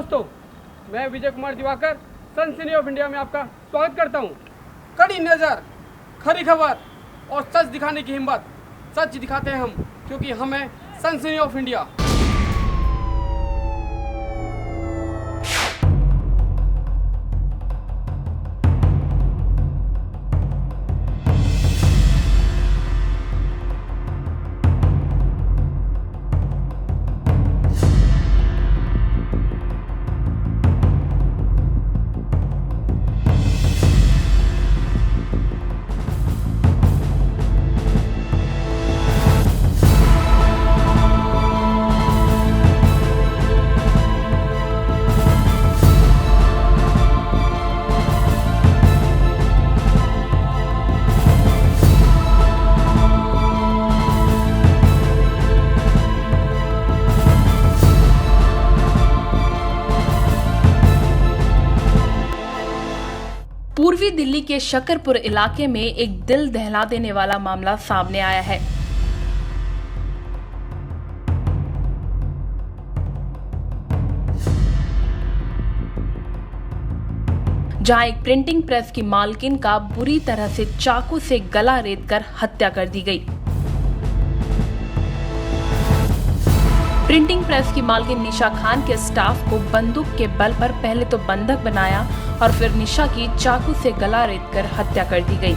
दोस्तों, मैं विजय कुमार दिवाकर सनसनी ऑफ इंडिया में आपका स्वागत करता हूं। कड़ी नज़र, खरी खबर और सच दिखाने की हिम्मत। सच दिखाते हैं हम, क्योंकि हम हैं सनसनी ऑफ इंडिया। पूर्वी दिल्ली के शकरपुर इलाके में एक दिल दहला देने वाला मामला सामने आया है। जहां एक प्रिंटिंग प्रेस की मालकिन का बुरी तरह से चाकू से गला रेतकर हत्या कर दी गई। प्रिंटिंग प्रेस की मालकिन निशा खान के स्टाफ को बंदूक के बल पर पहले तो बंधक बनाया और फिर निशा की चाकू से गला रेतकर हत्या कर दी गई।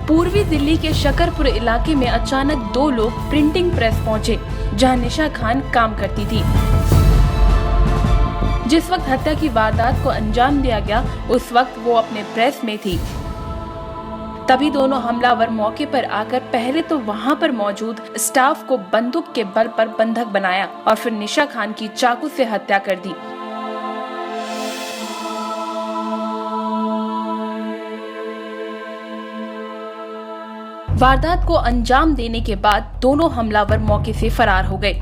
पूर्वी दिल्ली के शकरपुर इलाके में अचानक दो लोग प्रिंटिंग प्रेस पहुंचे, जहां निशा खान काम करती थी। जिस वक्त हत्या की वारदात को अंजाम दिया गया, उस वक्त वो अपने प्रेस में थी। तभी दोनों हमलावर मौके पर आकर पहले तो वहां पर मौजूद स्टाफ को बंदूक के बल पर बंधक बनाया और फिर निशा खान की चाकू से हत्या कर दी। वारदात को अंजाम देने के बाद दोनों हमलावर मौके से फरार हो गए।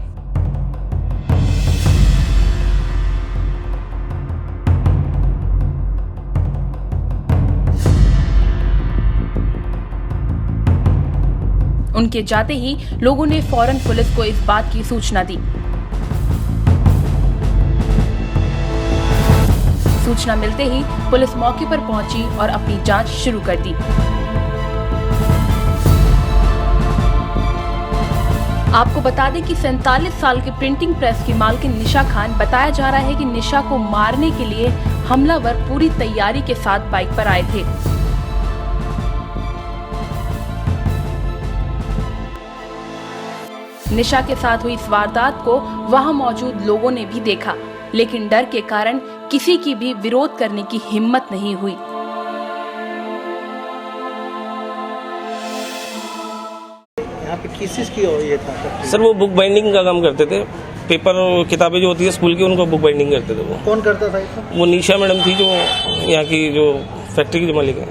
उनके जाते ही लोगों ने फौरन पुलिस को इस बात की सूचना दी। सूचना मिलते ही पुलिस मौके पर पहुंची और अपनी जांच शुरू कर दी। आपको बता दें कि 47 साल के प्रिंटिंग प्रेस की मालकिन निशा खान, बताया जा रहा है कि निशा को मारने के लिए हमलावर पूरी तैयारी के साथ बाइक पर आए थे। निशा के साथ हुई इस वारदात को वहां मौजूद लोगों ने भी देखा, लेकिन डर के कारण किसी की भी विरोध करने की हिम्मत नहीं हुई। यहाँ पे किस चीज़ की ये था? सर वो बुक बाइंडिंग का काम करते थे। पेपर और किताबें जो होती है स्कूल की, उनको बुक बाइंडिंग करते थे। वो कौन करता था इसको? वो निशा मैडम थी, जो यहाँ की जो फैक्ट्री की जो मालिक है।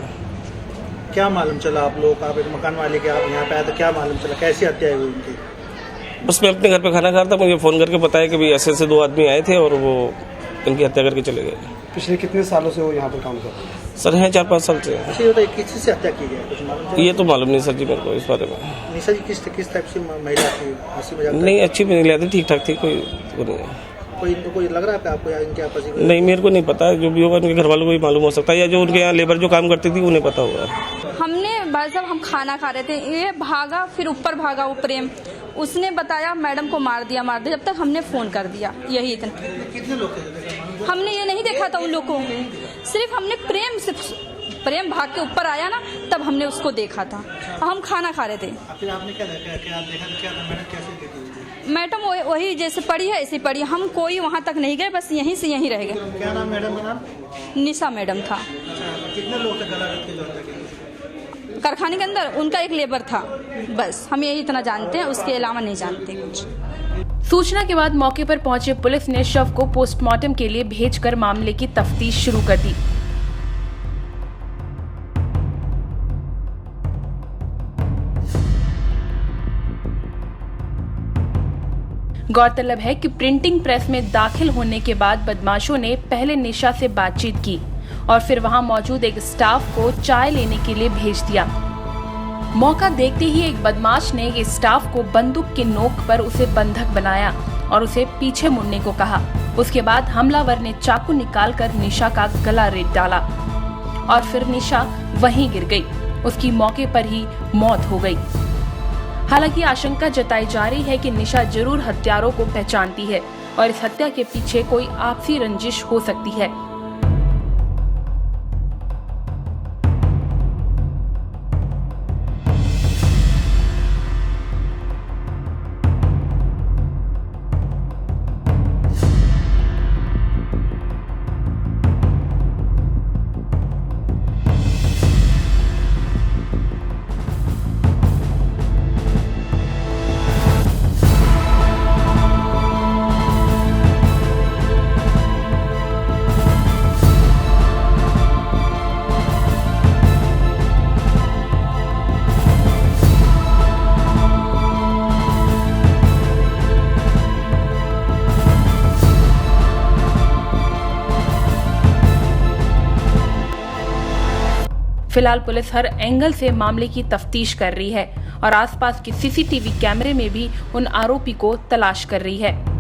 क्या मालूम चला आप लोग, आप एक मकान वाले के आप यहाँ पे आए तो क्या मालूम चला, कैसी हत्या हुई उनकी? बस मैं अपने घर पे खाना खा रहा था, मुझे फ़ोन करके बताया कि भाई ऐसे दो आदमी आए थे और वो इनकी हत्या करके चले गए। पिछले कितने सालों से वो यहाँ पर काम कर रहे हैं? सर हैं 4-5 साल से। किस चीज़ से हत्या की गई, कुछ मालूम चला? ये तो मालूम नहीं सर जी मेरे को इस बारे में। निशा जी किस टाइप से महिला थी? हंसी मजाक नहीं, अच्छी भी नहीं थी, ठीक ठाक थी, कोई नहीं। कोई इनको कोई लग रहा है आपको या इनके आपस में? नहीं, मेरे को नहीं पता, जो भी होगा उनके घर वालों को ही मालूम हो सकता है, या जो उनके यहाँ लेबर जो काम करती थी उन्हें पता होगा। हमने भाई साहब हम खाना खा रहे थे, ये भागा, फिर ऊपर भागा वो प्रेम, उसने बताया मैडम को मार दिया। जब तक हमने फोन कर दिया, यही इतना। कितने लोग थे? हमने ये नहीं देखा था उन लोग को, सिर्फ हमने प्रेम भाग के ऊपर आया ना, तब हमने उसको देखा था। हम खाना खा रहे थे। फिर आपने क्या देखा, क्या था मैडम कैसे देखी? मैडम वही जैसे पड़ी है ऐसे पड़ी, हम कोई वहाँ तक नहीं गए, बस यहीं से यहीं रह गए। क्या नाम मैडम का नाम? निशा मैडम था। कितने लोग थे गला रख के जो हत्या? कारखाने के अंदर उनका एक लेबर था, बस हम यही इतना जानते हैं, उसके अलावा नहीं जानते कुछ। सूचना के बाद मौके पर पहुंचे पुलिस ने शव को पोस्टमार्टम के लिए भेजकर मामले की तफ्तीश शुरू कर दी। गौरतलब है कि प्रिंटिंग प्रेस में दाखिल होने के बाद बदमाशों ने पहले निशा से बातचीत की और फिर वहां मौजूद एक स्टाफ को चाय लेने के लिए भेज दिया। मौका देखते ही एक बदमाश ने इस स्टाफ को बंदूक की नोक पर उसे बंधक बनाया और उसे पीछे मुड़ने को कहा। उसके बाद हमलावर ने चाकू निकालकर निशा का गला रेत डाला और फिर निशा वहीं गिर गई। उसकी मौके पर ही मौत हो गई। हालांकि आशंका जताई जा रही है कि निशा जरूर हत्यारों को पहचानती है और इस हत्या के पीछे कोई आपसी रंजिश हो सकती है। फिलहाल पुलिस हर एंगल से मामले की तफ्तीश कर रही है और आसपास के सीसीटीवी कैमरे में भी उन आरोपी को तलाश कर रही है।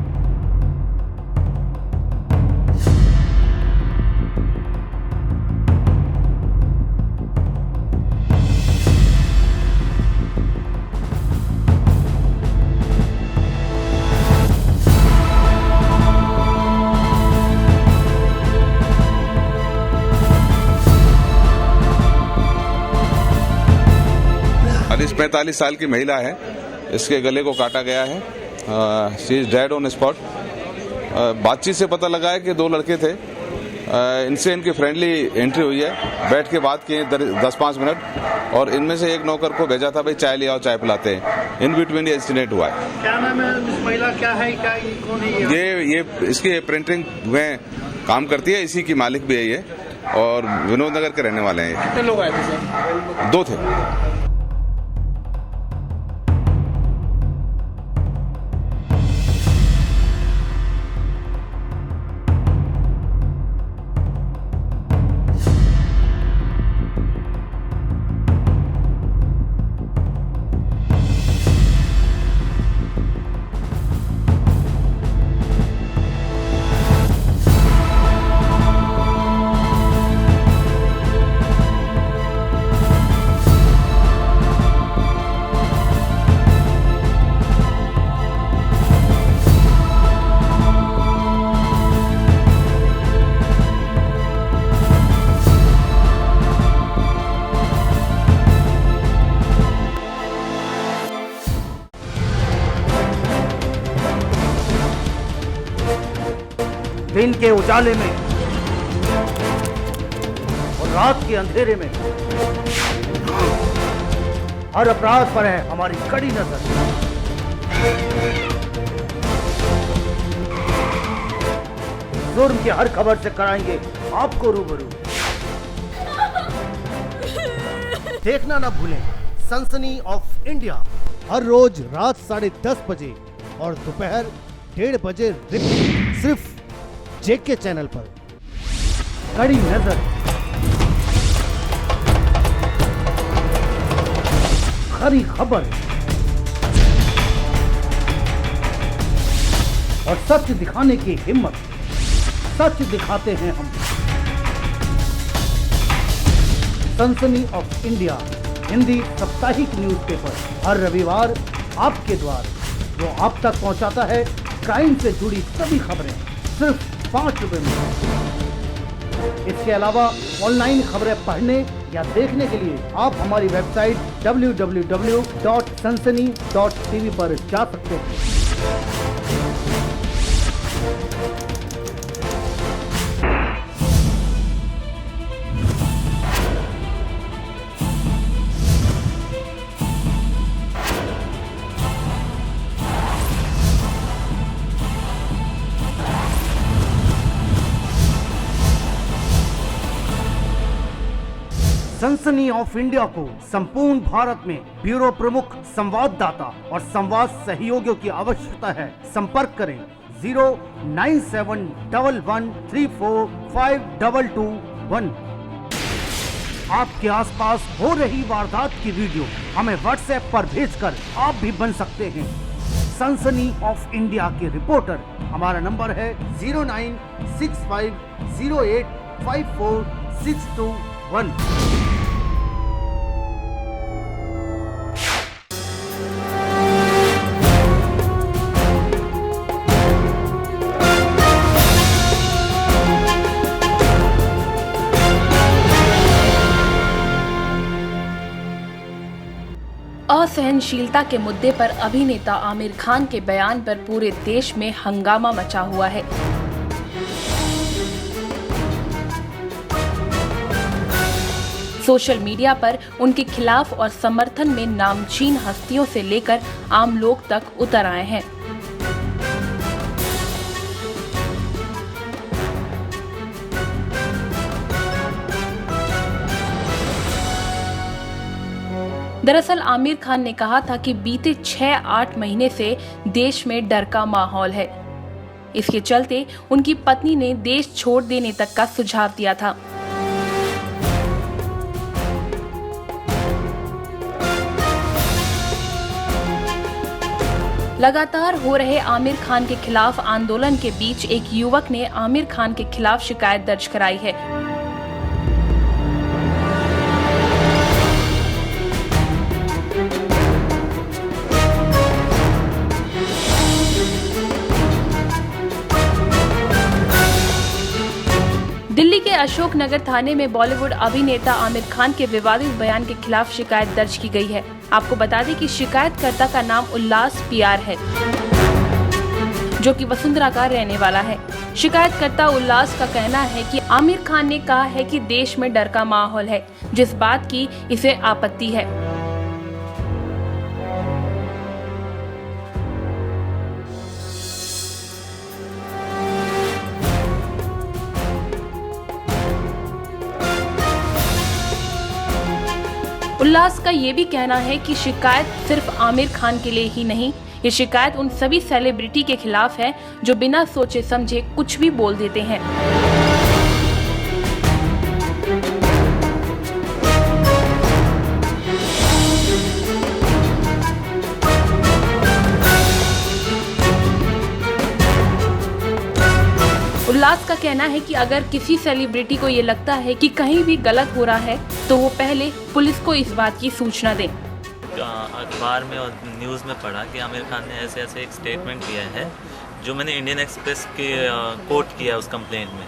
हरीश 45 साल की महिला है, इसके गले को काटा गया है। She is dead on spot. बातचीत से पता लगा है कि दो लड़के थे, इनसे इनकी फ्रेंडली एंट्री हुई है, बैठ के बात किए 10-5 मिनट और इनमें से एक नौकर को भेजा था भाई चाय ले आओ, चाय पिलाते हैं। इन बिटवीन ये इंसिडेंट हुआ है। क्या नाम है इस महिला, क्या है, क्या कौन है ये इसकी प्रिंटिंग में काम करती है, इसी की मालिक भी है ये और विनोद नगर के रहने वाले हैं। कितने लोग आए थे सर? 2 थे। दिन के उजाले में और रात के अंधेरे में हर अपराध पर है हमारी कड़ी नजर। जुर्म की हर खबर से कराएंगे आपको रूबरू। देखना ना भूलें सनसनी ऑफ इंडिया, हर रोज रात 10:30 बजे और दोपहर 1:30 बजे सिर्फ जेके चैनल पर। कड़ी नजर, खरी खबर और सच दिखाने की हिम्मत। सच दिखाते हैं हम। सनसनी ऑफ इंडिया हिंदी साप्ताहिक न्यूज़पेपर हर रविवार आपके द्वार, जो आप तक पहुंचाता है क्राइम से जुड़ी सभी खबरें सिर्फ 5 रुपए में। इसके अलावा ऑनलाइन खबरें पढ़ने या देखने के लिए आप हमारी वेबसाइट www.sansani.tv पर जा सकते हैं। सनसनी ऑफ इंडिया को संपूर्ण भारत में ब्यूरो प्रमुख, संवाददाता और संवाद सहयोगियों की आवश्यकता है। संपर्क करें 09711345221। आपके आसपास हो रही वारदात की वीडियो हमें व्हाट्सएप पर भेजकर आप भी बन सकते हैं सनसनी ऑफ इंडिया के रिपोर्टर। हमारा नंबर है 09650854621। असहनशीलता के मुद्दे पर अभिनेता आमिर खान के बयान पर पूरे देश में हंगामा मचा हुआ है। सोशल मीडिया पर उनके खिलाफ और समर्थन में नामचीन हस्तियों से लेकर आम लोग तक उतर आए हैं। दरअसल आमिर खान ने कहा था कि बीते 6-8 महीने से देश में डर का माहौल है। इसके चलते उनकी पत्नी ने देश छोड़ देने तक का सुझाव दिया था। लगातार हो रहे आमिर खान के खिलाफ आंदोलन के बीच एक युवक ने आमिर खान के खिलाफ शिकायत दर्ज कराई है। दिल्ली के अशोक नगर थाने में बॉलीवुड अभिनेता आमिर खान के विवादित बयान के खिलाफ शिकायत दर्ज की गई है। आपको बता दें कि शिकायतकर्ता का नाम उल्लास PR है, जो कि वसुंधरा का रहने वाला है। शिकायतकर्ता उल्लास का कहना है कि आमिर खान ने कहा है कि देश में डर का माहौल है, जिस बात की इसे आपत्ति है। उल्लास का ये भी कहना है कि शिकायत सिर्फ आमिर खान के लिए ही नहीं, ये शिकायत उन सभी सेलिब्रिटी के खिलाफ है जो बिना सोचे समझे कुछ भी बोल देते हैं। उल्लास का कहना है कि अगर किसी सेलिब्रिटी को ये लगता है कि कहीं भी गलत हो रहा है तो वो पहले पुलिस को इस बात की सूचना दें। अखबार में और न्यूज़ में पढ़ा कि आमिर खान ने ऐसे एक स्टेटमेंट दिया है, जो मैंने इंडियन एक्सप्रेस के कोट किया उस कंप्लेंट में।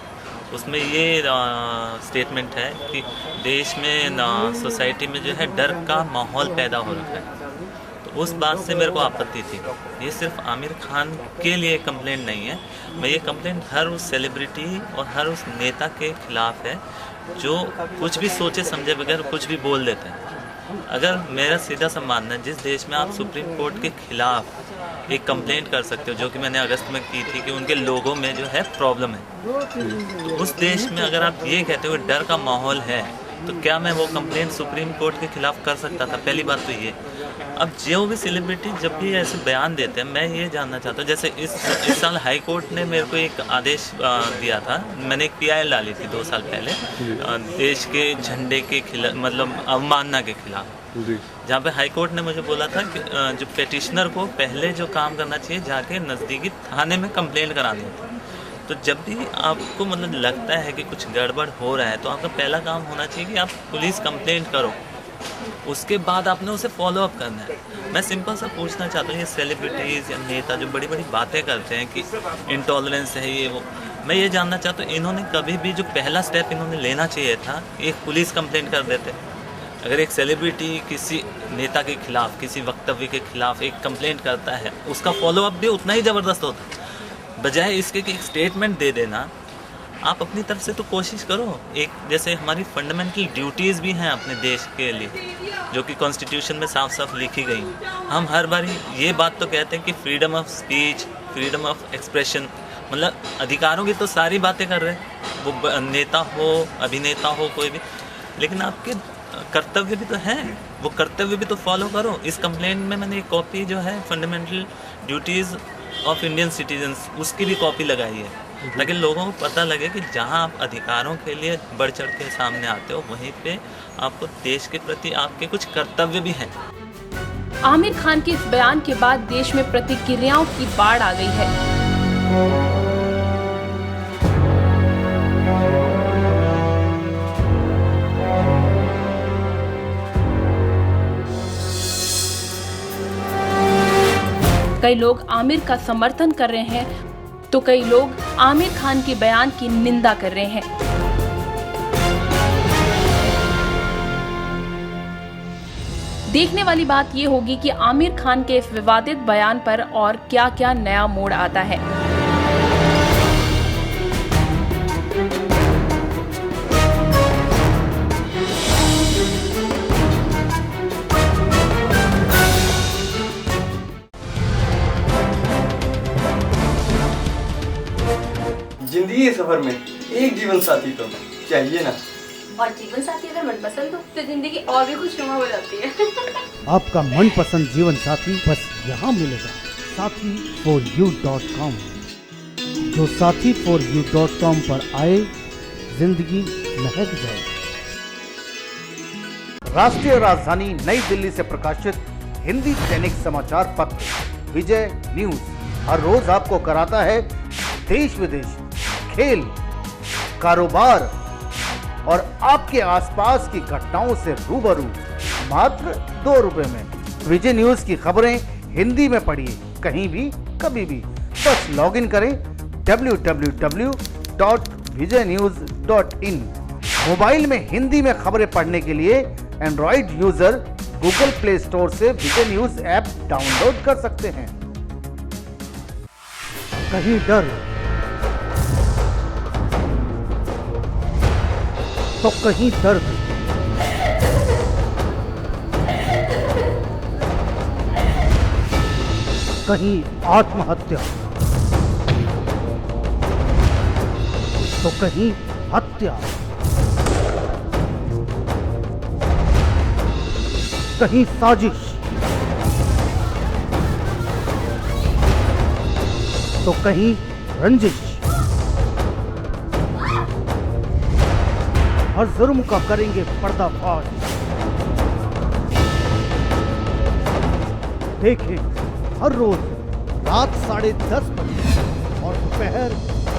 उसमें ये स्टेटमेंट है कि देश में सोसाइटी में जो है डर का माहौल पैदा हो रखा है। तो उस बात से मेरे को आपत्ति थी। ये सिर्फ आमिर खान के लिए कंप्लेंट नहीं है, मैं ये कंप्लेंट हर उस सेलिब्रिटी और हर उस नेता के खिलाफ है जो कुछ भी सोचे समझे बगैर कुछ भी बोल देते हैं। अगर मेरा सीधा सा मानना है, जिस देश में आप सुप्रीम कोर्ट के खिलाफ एक कंप्लेंट कर सकते हो, जो कि मैंने अगस्त में की थी कि उनके लोगों में जो है प्रॉब्लम है, तो उस देश में अगर आप ये कहते हो डर का माहौल है, तो क्या मैं वो कंप्लेंट सुप्रीम कोर्ट के खिलाफ कर सकता था? पहली बात तो ये। अब जो भी सेलिब्रिटी जब भी ऐसे बयान देते हैं, मैं ये जानना चाहता हूँ, जैसे इस साल हाई कोर्ट ने मेरे को एक आदेश दिया था, मैंने एक PIL डाली थी 2 साल पहले देश के झंडे के खिलाफ, मतलब अवमानना के खिलाफ, जहाँ पे हाई कोर्ट ने मुझे बोला था कि जो पेटिशनर को पहले जो काम करना चाहिए, जाके नज़दीकी थाने में कंप्लेंट करानी होती। तो जब भी आपको मतलब लगता है कि कुछ गड़बड़ हो रहा है, तो आपका पहला काम होना चाहिए कि आप पुलिस कंप्लेंट करो, उसके बाद आपने उसे फॉलो अप करना है। मैं सिंपल सा पूछना चाहता हूँ, ये सेलिब्रिटीज़ या नेता जो बड़ी बड़ी बातें करते हैं कि इंटॉलरेंस है ये वो, मैं ये जानना चाहता हूँ इन्होंने कभी भी जो पहला स्टेप इन्होंने लेना चाहिए था, एक पुलिस कंप्लेंट कर देते। अगर एक सेलिब्रिटी किसी नेता के खिलाफ, किसी वक्तव्य के खिलाफ एक कंप्लेंट करता है, उसका फॉलोअप भी उतना ही ज़बरदस्त होता है। बजाय इसके कि एक स्टेटमेंट दे देना, आप अपनी तरफ से तो कोशिश करो। एक जैसे हमारी फंडामेंटल ड्यूटीज़ भी हैं अपने देश के लिए, जो कि कॉन्स्टिट्यूशन में साफ साफ लिखी गई। हम हर बार ये बात तो कहते हैं कि freedom of speech, freedom of expression, मतलब अधिकारों की तो सारी बातें कर रहे हैं, वो नेता हो, अभिनेता हो, कोई भी, लेकिन आपके कर्तव्य भी तो हैं, वो कर्तव्य भी तो फॉलो करो। इस कंप्लेंट में मैंने एक कॉपी जो है fundamental duties of Indian citizens, उसकी भी कॉपी लगाई है, ताकि लोगों को पता लगे कि जहां आप अधिकारों के लिए बढ़ चढ़ के सामने आते हो, वहीं पे आपको देश के प्रति आपके कुछ कर्तव्य भी हैं। आमिर खान के इस बयान के बाद देश में प्रतिक्रियाओं की बाढ़ आ गई है। कई लोग आमिर का समर्थन कर रहे हैं तो कई लोग आमिर खान के बयान की निंदा कर रहे हैं। देखने वाली बात ये होगी कि आमिर खान के इस विवादित बयान पर और क्या-क्या नया मोड़ आता है। जिंदगी के सफर में एक जीवन साथी तो चाहिए ना, और जीवन साथी अगर मनपसंद हो तो जिंदगी और भी खुशनुमा हो जाती है। आपका मनपसंद जीवन साथी बस यहाँ मिलेगा, sathi4u.com। जो sathi4u.com पर आए, जिंदगी महक जाए। राष्ट्रीय राजधानी नई दिल्ली से प्रकाशित हिंदी दैनिक समाचार पत्र विजय न्यूज हर रोज आपको कराता है देश विदेश, खेल, कारोबार और आपके आसपास की घटनाओं से रूबरू मात्र 2 रुपए में। विजय न्यूज की खबरें हिंदी में पढ़िए कहीं भी कभी भी। बस लॉगिन करें www.vijaynews.in। मोबाइल में हिंदी में खबरें पढ़ने के लिए Android user Google play store से विजय न्यूज ऐप डाउनलोड कर सकते हैं। कहीं डर तो कहीं दर्द, कहीं आत्महत्या तो कहीं हत्या, कहीं साजिश तो कहीं रंजिश। हर जुर्म का करेंगे पर्दाफाश। देखें हर रोज रात 10:30 बजे और दोपहर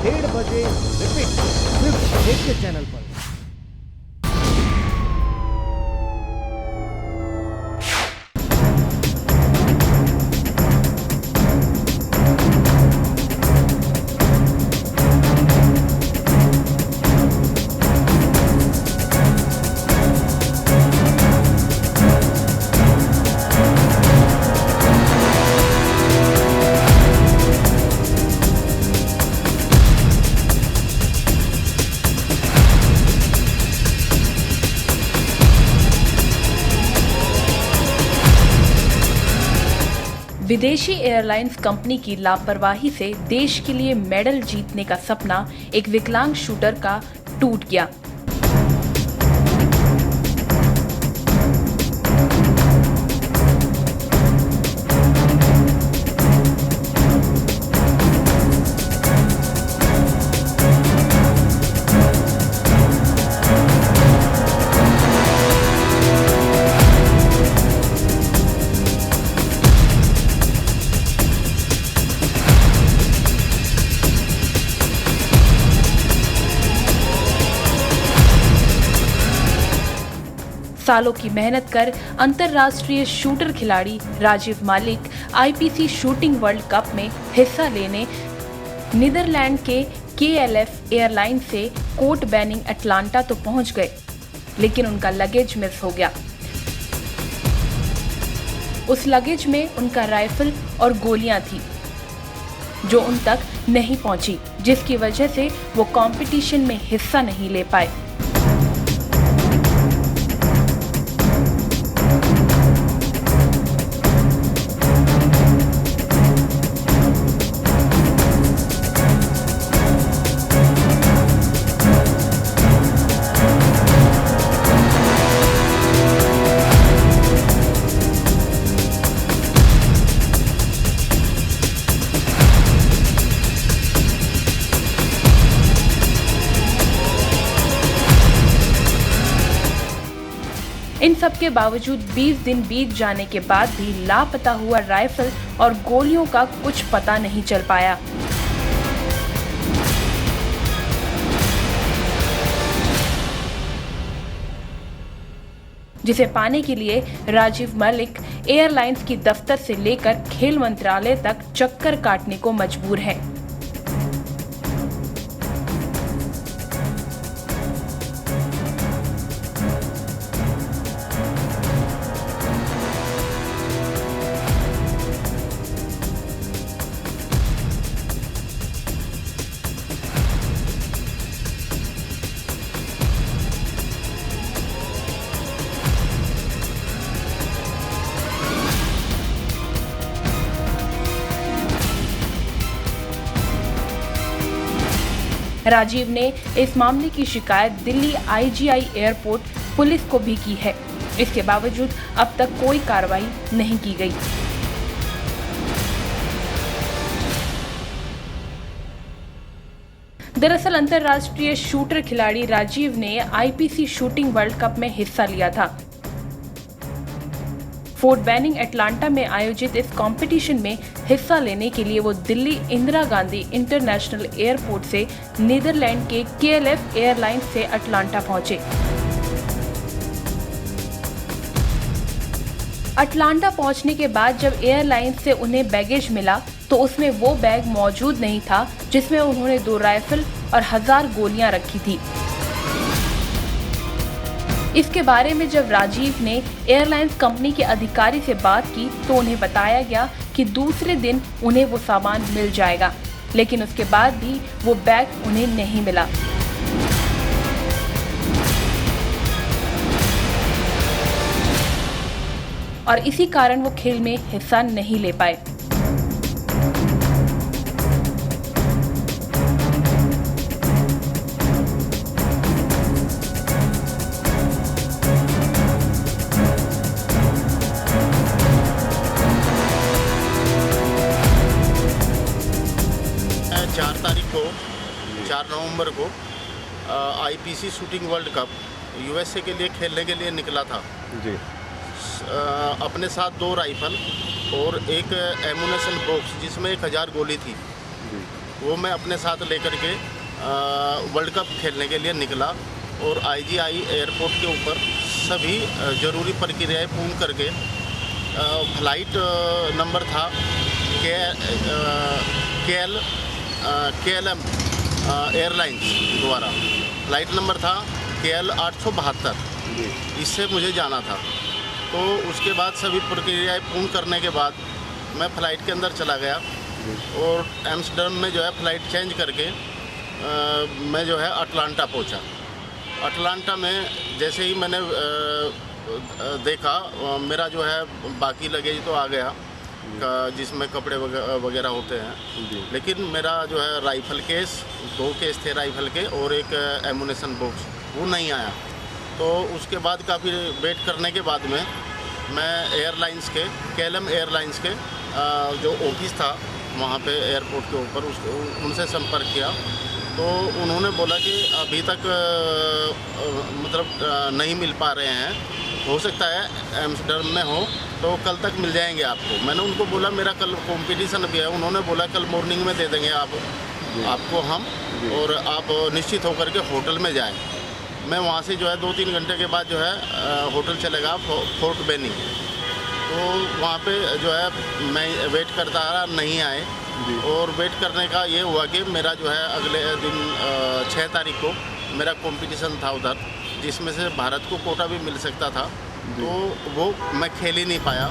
1:30 बजे रिपीट, सिर्फ जेके चैनल पर। विदेशी एयरलाइंस कंपनी की लापरवाही से देश के लिए मेडल जीतने का सपना एक विकलांग शूटर का टूट गया। सालों की मेहनत कर अंतर्राष्ट्रीय शूटर खिलाड़ी राजीव मालिक आईपीसी शूटिंग वर्ल्ड कप में हिस्सा लेने नीदरलैंड के KLF एयरलाइन से कोर्ट बैनिंग अटलांटा तो पहुंच गए, लेकिन उनका लगेज मिस हो गया। उस लगेज में उनका राइफल और गोलियां थी जो उन तक नहीं पहुंची, जिसकी वजह से वो कंपटीशन में हिस्सा नहीं ले पाए। इन सब के बावजूद 20 दिन बीत जाने के बाद भी लापता हुआ राइफल और गोलियों का कुछ पता नहीं चल पाया। जिसे पाने के लिए राजीव मलिक एयरलाइंस की दफ्तर से लेकर खेल मंत्रालय तक चक्कर काटने को मजबूर है। राजीव ने इस मामले की शिकायत दिल्ली IGI एयरपोर्ट पुलिस को भी की है। इसके बावजूद अब तक कोई कार्रवाई नहीं की गई। दरअसल अंतर्राष्ट्रीय शूटर खिलाड़ी राजीव ने IPC शूटिंग वर्ल्ड कप में हिस्सा लिया था। फोर्ट बेनिंग अटलांटा में आयोजित इस कंपटीशन में हिस्सा लेने के लिए वो दिल्ली इंदिरा गांधी इंटरनेशनल एयरपोर्ट से नीदरलैंड के KLF एयरलाइंस से अटलांटा पहुंचे। अटलांटा पहुंचने के बाद जब एयरलाइंस से उन्हें बैगेज मिला तो उसमें वो बैग मौजूद नहीं था जिसमें उन्होंने 2 राइफल और 1000 गोलियां रखी थी। इसके बारे में जब राजीव ने एयरलाइंस कंपनी के अधिकारी से बात की तो उन्हें बताया गया कि दूसरे दिन उन्हें वो सामान मिल जाएगा, लेकिन उसके बाद भी वो बैग उन्हें नहीं मिला। और इसी कारण वो खेल में हिस्सा नहीं ले पाए। नवंबर को IPC shooting world cup USA के लिए खेलने के लिए निकला था जी। अपने साथ 2 राइफल और एक एमुनेशन बॉक्स जिसमें 1000 गोली थी जी। वो मैं अपने साथ लेकर के वर्ल्ड कप खेलने के लिए निकला और IGI एयरपोर्ट के ऊपर सभी ज़रूरी प्रक्रियाएं पूर्ण करके फ्लाइट नंबर था KLM एयरलाइंस द्वारा फ्लाइट नंबर था KL 872, इससे मुझे जाना था। तो उसके बाद सभी प्रक्रियाएं पूर्ण करने के बाद मैं फ़्लाइट के अंदर चला गया और एम्स्टर्डम में जो है फ़्लाइट चेंज करके मैं जो है अटलांटा पहुंचा। अटलांटा में जैसे ही मैंने देखा मेरा जो है बाकी लगेज तो आ गया जिसमें कपड़े वगैरह होते हैं, लेकिन मेरा जो है राइफ़ल केस 2 केस थे राइफ़ल के और एक एमुनेशन बॉक्स वो नहीं आया। तो उसके बाद काफ़ी वेट करने के बाद में मैं एयरलाइंस के KLM एयरलाइंस के जो ऑफिस था वहाँ पे एयरपोर्ट के ऊपर उनसे संपर्क किया तो उन्होंने बोला कि अभी तक मतलब नहीं मिल पा रहे हैं, हो सकता है एम्स्टर्डम में हो तो कल तक मिल जाएंगे आपको। मैंने उनको बोला मेरा कल कंपटीशन भी है, उन्होंने बोला कल मॉर्निंग में दे देंगे आपको हम और आप निश्चित होकर के होटल में जाएं। मैं वहाँ से जो है 2-3 घंटे के बाद जो है होटल चलेगा फोर्ट बेनिंग। तो वहाँ पे जो है मैं वेट करता रहा, नहीं आए और वेट करने का ये हुआ कि मेरा जो है अगले दिन 6 तारीख को मेरा कंपटीशन था उधर, जिसमें से भारत को कोटा भी मिल सकता था, तो वो मैं खेल ही नहीं पाया।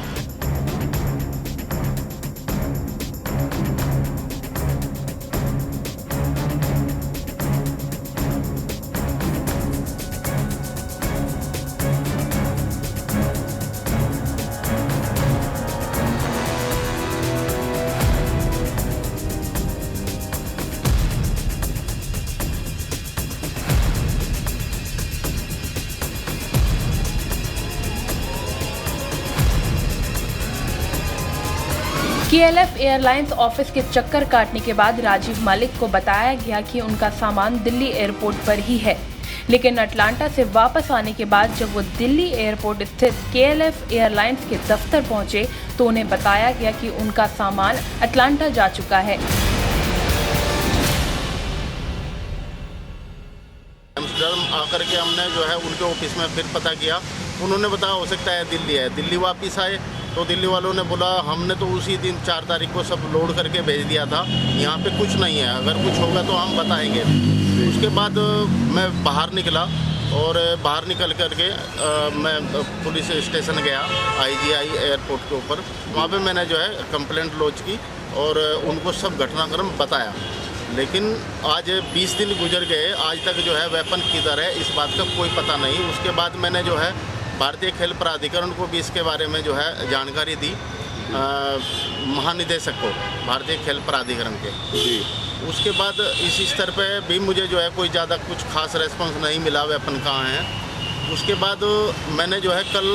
KLF एयरलाइंस ऑफिस के चक्कर काटने के बाद राजीव मलिक को बताया गया कि उनका सामान दिल्ली एयरपोर्ट पर ही है, लेकिन अटलांटा से वापस आने के बाद जब वो दिल्ली एयरपोर्ट स्थित KLF एयरलाइंस के दफ्तर पहुंचे तो उन्हें बताया गया कि उनका सामान अटलांटा जा चुका है। एम्स्टर्डम आकर के हमने जो है उनके ऑफिस में फिर पता किया, उन्होंने बताया हो सकता है दिल्ली है। दिल्ली वापस आए तो दिल्ली वालों ने बोला हमने तो उसी दिन 4 तारीख को सब लोड करके भेज दिया था, यहाँ पे कुछ नहीं है, अगर कुछ होगा तो हम बताएंगे। उसके बाद मैं बाहर निकला और बाहर निकल करके मैं पुलिस स्टेशन गया IGI एयरपोर्ट के ऊपर। वहाँ पे मैंने जो है कंप्लेंट लॉन्च की और उनको सब घटनाक्रम बताया। लेकिन आज 20 दिन गुजर गए, आज तक जो है वेपन किधर है इस बात का कोई पता नहीं। उसके बाद मैंने जो है भारतीय खेल प्राधिकरण को भी इसके बारे में जो है जानकारी दी, महानिदेशक को भारतीय खेल प्राधिकरण के जी। उसके बाद इस स्तर पे भी मुझे जो है कोई ज़्यादा कुछ खास रेस्पॉन्स नहीं मिला वेपन कहाँ है। उसके बाद मैंने जो है कल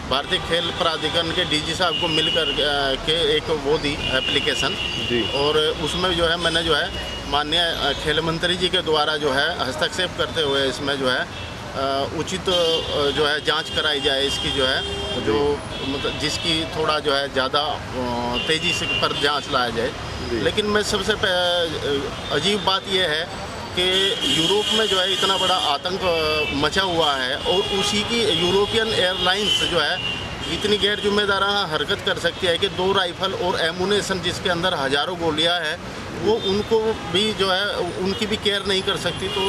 भारतीय खेल प्राधिकरण के DG साहब को मिलकर के एक वो दी एप्लीकेशन जी, और उसमें जो है मैंने जो है माननीय खेल मंत्री जी के द्वारा जो है हस्तक्षेप करते हुए इसमें जो है उचित जो है जांच कराई जाए इसकी, जो है जो मतलब जिसकी थोड़ा जो है ज़्यादा तेज़ी से पर जांच लाया जाए। लेकिन मैं सबसे अजीब बात यह है कि यूरोप में जो है इतना बड़ा आतंक मचा हुआ है और उसी की यूरोपियन एयरलाइंस जो है इतनी गैर जिम्मेदाराना हरकत कर सकती है कि 2 राइफल और एमुनेशन जिसके अंदर हज़ारों गोलियां हैं वो उनको भी जो है उनकी भी केयर नहीं कर सकती। तो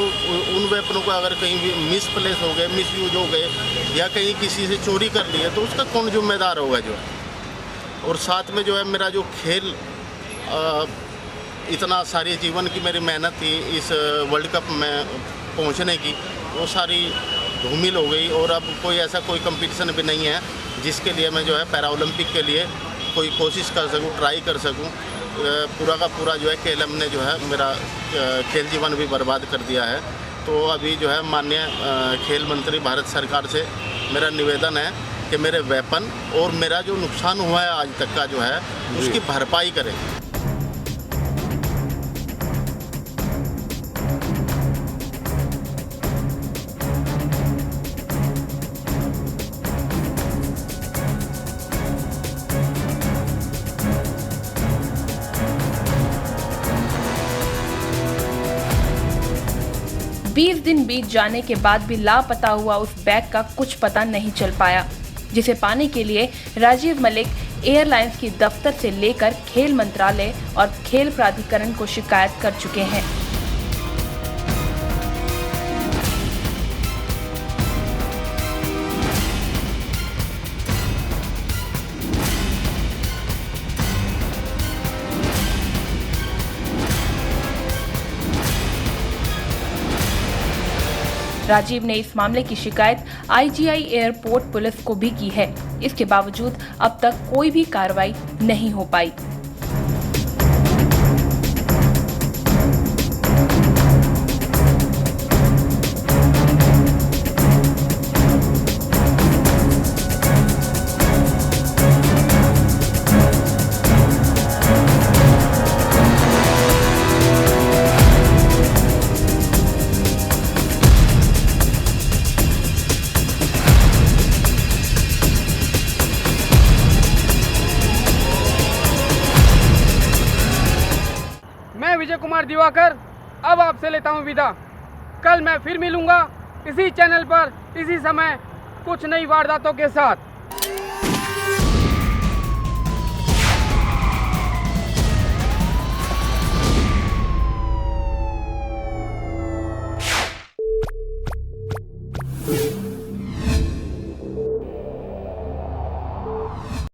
उन वेपनों को अगर कहीं भी मिसप्लेस हो गए, मिसयूज हो गए या कहीं किसी से चोरी कर ली है तो उसका कौन जिम्मेदार होगा जो है। और साथ में जो है मेरा जो खेल इतना सारी जीवन की मेरी मेहनत थी इस वर्ल्ड कप में पहुंचने की, वो सारी धूमिल हो गई। और अब कोई ऐसा कोई कंपटीशन भी नहीं है जिसके लिए मैं जो है पैरा ओलंपिक के लिए कोई कोशिश कर सकूं, ट्राई कर सकूं। पूरा का पूरा जो है KLM ने जो है मेरा खेल जीवन भी बर्बाद कर दिया है। तो अभी जो है माननीय खेल मंत्री भारत सरकार से मेरा निवेदन है कि मेरे वेपन और मेरा जो नुकसान हुआ है आज तक का जो है उसकी भरपाई करें। बीस दिन बीत जाने के बाद भी लापता हुआ उस बैग का कुछ पता नहीं चल पाया, जिसे पाने के लिए राजीव मलिक एयरलाइंस की दफ्तर से लेकर खेल मंत्रालय और खेल प्राधिकरण को शिकायत कर चुके हैं। राजीव ने इस मामले की शिकायत IGI एयरपोर्ट पुलिस को भी की है। इसके बावजूद अब तक कोई भी कार्रवाई नहीं हो पाई। विजय कुमार दिवाकर अब आपसे लेता हूं विदा। कल मैं फिर मिलूंगा इसी चैनल पर इसी समय कुछ नई वारदातों के साथ।